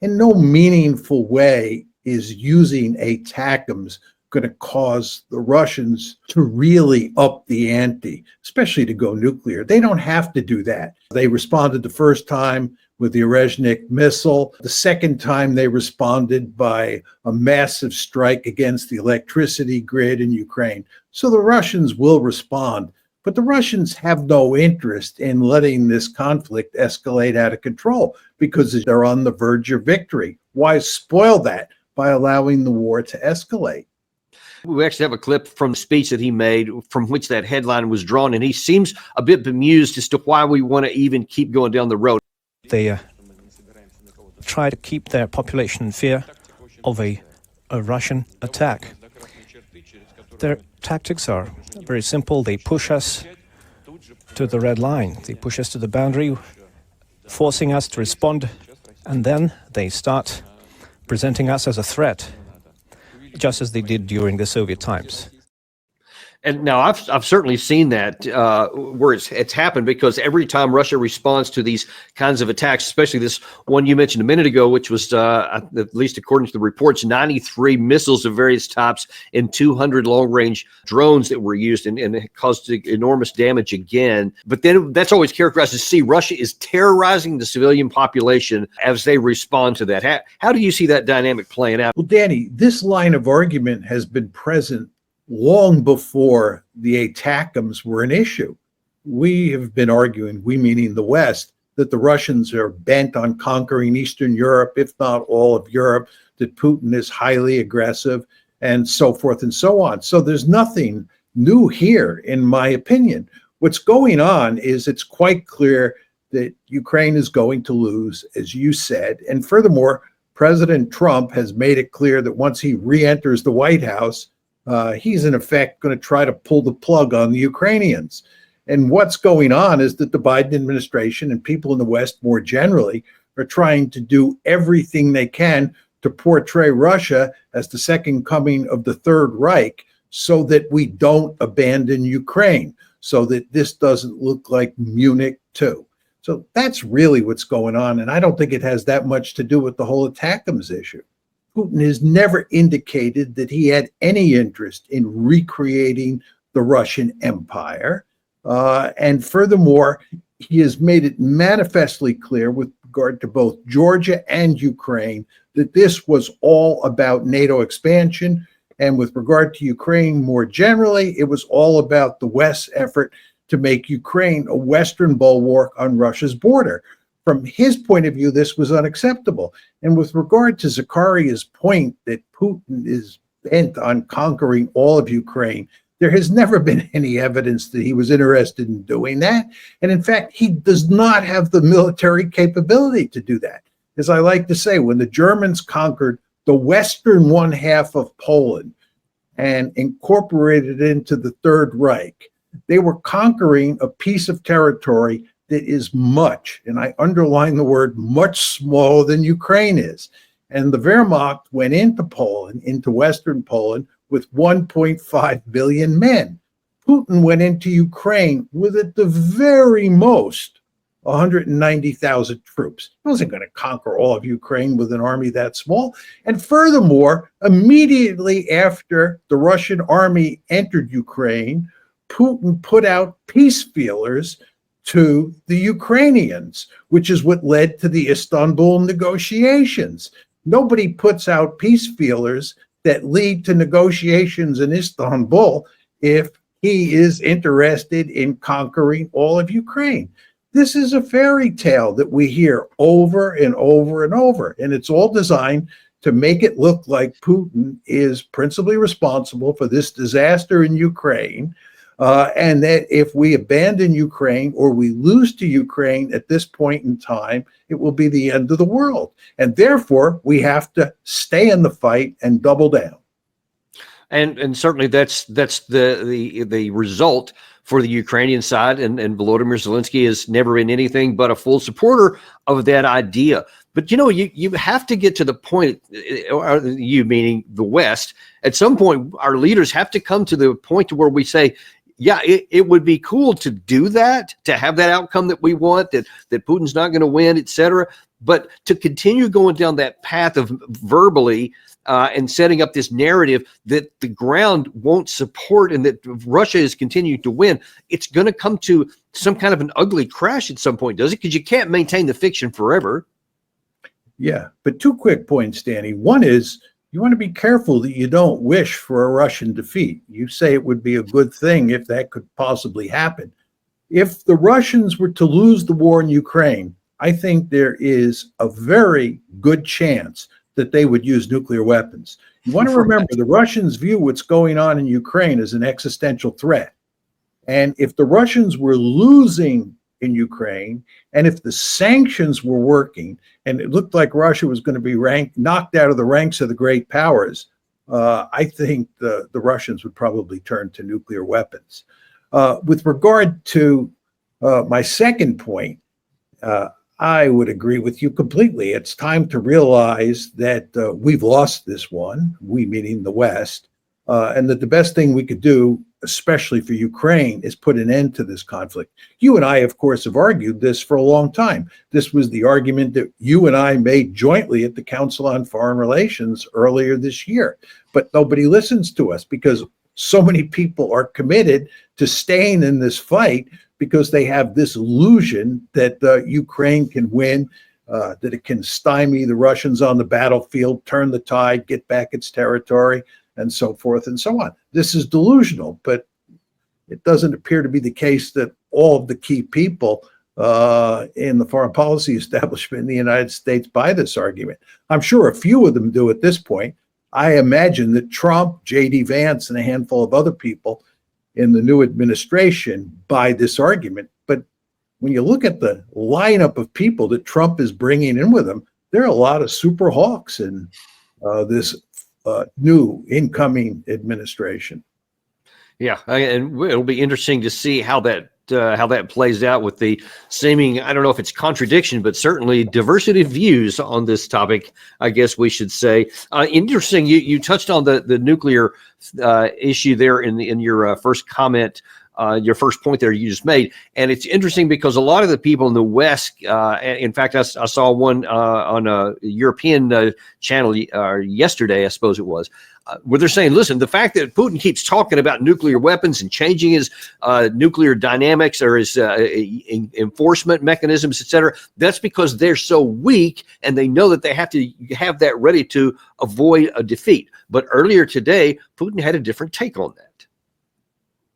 In no meaningful way is using ATACMS going to cause the Russians to really up the ante, especially to go nuclear. They don't have to do that. They responded the first time with the Orezhnik missile. The second time they responded by a massive strike against the electricity grid in Ukraine. So the Russians will respond. But the Russians have no interest in letting this conflict escalate out of control because they're on the verge of victory. Why spoil that by allowing the war to escalate? We actually have a clip from the speech that he made from which that headline was drawn, and he seems a bit bemused as to why we want to even keep going down the road. They try to keep their population in fear of a Russian attack. Their tactics are very simple. They push us to the red line. They push us to the boundary, forcing us to respond, and then they start presenting us as a threat, just as they did during the Soviet times. And now I've certainly seen that where it's happened, because every time Russia responds to these kinds of attacks, especially this one you mentioned a minute ago, which was, at least according to the reports, 93 missiles of various types and 200 long-range drones that were used, and it caused enormous damage again. But then that's always characterized as, see, Russia is terrorizing the civilian population as they respond to that. How do you see that dynamic playing out? Well, Danny, this line of argument has been present long before the ATACMS were an issue. We have been arguing, we meaning the West, that the Russians are bent on conquering Eastern Europe, if not all of Europe, that Putin is highly aggressive, and so forth and so on. So there's nothing new here, in my opinion. What's going on is it's quite clear that Ukraine is going to lose, as you said. And furthermore, President Trump has made it clear that once he re-enters the White House, he's in effect going to try to pull the plug on the Ukrainians. And what's going on is that the Biden administration and people in the West more generally are trying to do everything they can to portray Russia as the second coming of the Third Reich, so that we don't abandon Ukraine, so that this doesn't look like Munich II. So that's really what's going on. And I don't think it has that much to do with the whole ATACMS issue. Putin has never indicated that he had any interest in recreating the Russian Empire. And furthermore, he has made it manifestly clear with regard to both Georgia and Ukraine that this was all about NATO expansion. And with regard to Ukraine more generally, it was all about the West's effort to make Ukraine a Western bulwark on Russia's border. From his point of view, this was unacceptable. And with regard to Zakaria's point that Putin is bent on conquering all of Ukraine, there has never been any evidence that he was interested in doing that. And in fact, he does not have the military capability to do that. As I like to say, when the Germans conquered the western one half of Poland and incorporated it into the Third Reich, they were conquering a piece of territory that is much, and I underline the word much, smaller than Ukraine is. And the Wehrmacht went into Poland, into Western Poland, with 1.5 billion men. Putin went into Ukraine with, at the very most, 190,000 troops. He wasn't going to conquer all of Ukraine with an army that small. And furthermore, immediately after the Russian army entered Ukraine, Putin put out peace feelers to the Ukrainians, which is what led to the Istanbul negotiations. Nobody puts out peace feelers that lead to negotiations in Istanbul if he is interested in conquering all of Ukraine. This is a fairy tale that we hear over and over and over, and it's all designed to make it look like Putin is principally responsible for this disaster in Ukraine, and that if we abandon Ukraine or we lose to Ukraine at this point in time, it will be the end of the world. And therefore, we have to stay in the fight and double down. And certainly that's the result for the Ukrainian side. And Volodymyr Zelensky has never been anything but a full supporter of that idea. But, you have to get to the point, or you meaning the West, at some point, our leaders have to come to the point to where we say, yeah, it would be cool to do that, to have that outcome that we want, that Putin's not going to win, et cetera. But to continue going down that path of verbally and setting up this narrative that the ground won't support and that Russia is continuing to win, it's going to come to some kind of an ugly crash at some point, does it? Because you can't maintain the fiction forever. Yeah, but two quick points, Danny. One is you want to be careful that you don't wish for a Russian defeat. You say it would be a good thing if that could possibly happen. If the Russians were to lose the war in Ukraine, I think there is a very good chance that they would use nuclear weapons. You want to remember the Russians view what's going on in Ukraine as an existential threat. And if the Russians were losing in Ukraine, and if the sanctions were working, and it looked like Russia was going to be knocked out of the ranks of the great powers, I think the Russians would probably turn to nuclear weapons. With regard to my second point, I would agree with you completely. It's time to realize that we've lost this one, we meaning the West, and that the best thing we could do, especially for Ukraine, is put an end to this conflict. You and I, of course, have argued this for a long time. This was the argument that you and I made jointly at the Council on Foreign Relations earlier this year. But nobody listens to us because so many people are committed to staying in this fight because they have this illusion that Ukraine can win, that it can stymie the Russians on the battlefield, turn the tide, get back its territory, and so forth and so on. This is delusional, but it doesn't appear to be the case that all of the key people in the foreign policy establishment in the United States buy this argument. I'm sure a few of them do at this point. I imagine that Trump, J.D. Vance, and a handful of other people in the new administration buy this argument. But when you look at the lineup of people that Trump is bringing in with him, there are a lot of super hawks in this new incoming administration. Yeah, and it'll be interesting to see how that plays out with the seeming, I don't know if it's contradiction, but certainly diversity of views on this topic, I guess we should say. Interesting, you touched on the nuclear issue there in your first comment, your first point there you just made. And it's interesting because a lot of the people in the West, in fact, I saw one on a European channel yesterday, I suppose it was, where they're saying, listen, the fact that Putin keeps talking about nuclear weapons and changing his nuclear dynamics or his enforcement mechanisms, et cetera, that's because they're so weak and they know that they have to have that ready to avoid a defeat. But earlier today, Putin had a different take on that.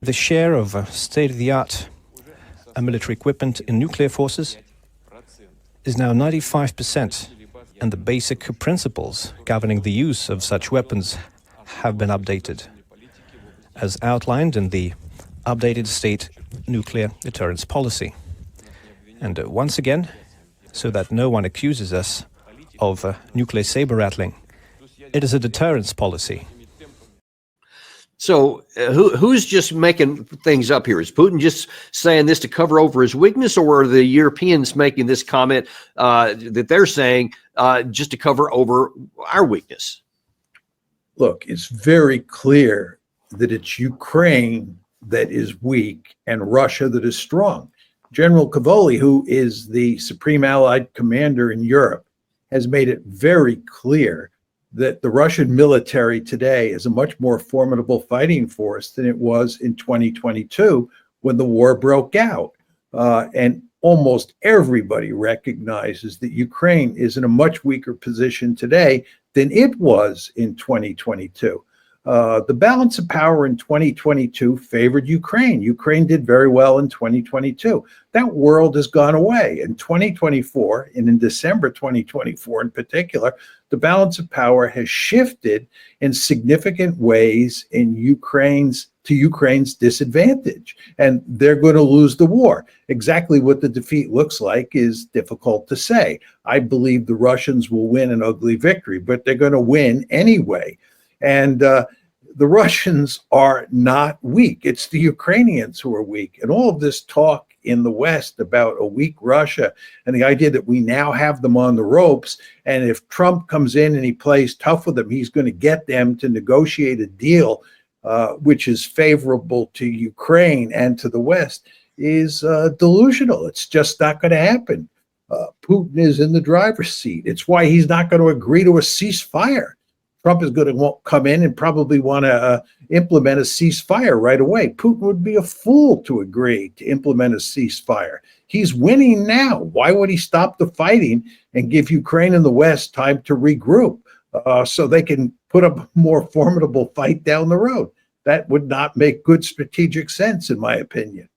The share of state-of-the-art military equipment in nuclear forces is now 95%, and the basic principles governing the use of such weapons have been updated, as outlined in the updated state nuclear deterrence policy. And once again, so that no one accuses us of nuclear saber-rattling, it is a deterrence policy. So who's just making things up here? Is Putin just saying this to cover over his weakness, or are the Europeans making this comment that they're saying just to cover over our weakness? Look, it's very clear that it's Ukraine that is weak and Russia that is strong. General Cavoli, who is the Supreme Allied Commander in Europe, has made it very clear that the Russian military today is a much more formidable fighting force than it was in 2022 when the war broke out. And almost everybody recognizes that Ukraine is in a much weaker position today than it was in 2022. The balance of power in 2022 favored Ukraine. Ukraine did very well in 2022. That world has gone away. In 2024, and in December 2024 in particular, the balance of power has shifted in significant ways in Ukraine's disadvantage, and they're going to lose the war. Exactly what the defeat looks like is difficult to say. I believe the Russians will win an ugly victory, but they're going to win anyway. And the Russians are not weak. It's the Ukrainians who are weak. And all of this talk in the West about a weak Russia and the idea that we now have them on the ropes, and if Trump comes in and he plays tough with them, he's going to get them to negotiate a deal which is favorable to Ukraine and to the West, is delusional. It's just not going to happen. Putin is in the driver's seat. It's why he's not going to agree to a ceasefire. Trump is going to come in and probably want to implement a ceasefire right away. Putin would be a fool to agree to implement a ceasefire. He's winning now. Why would he stop the fighting and give Ukraine and the West time to regroup so they can put up a more formidable fight down the road? That would not make good strategic sense, in my opinion.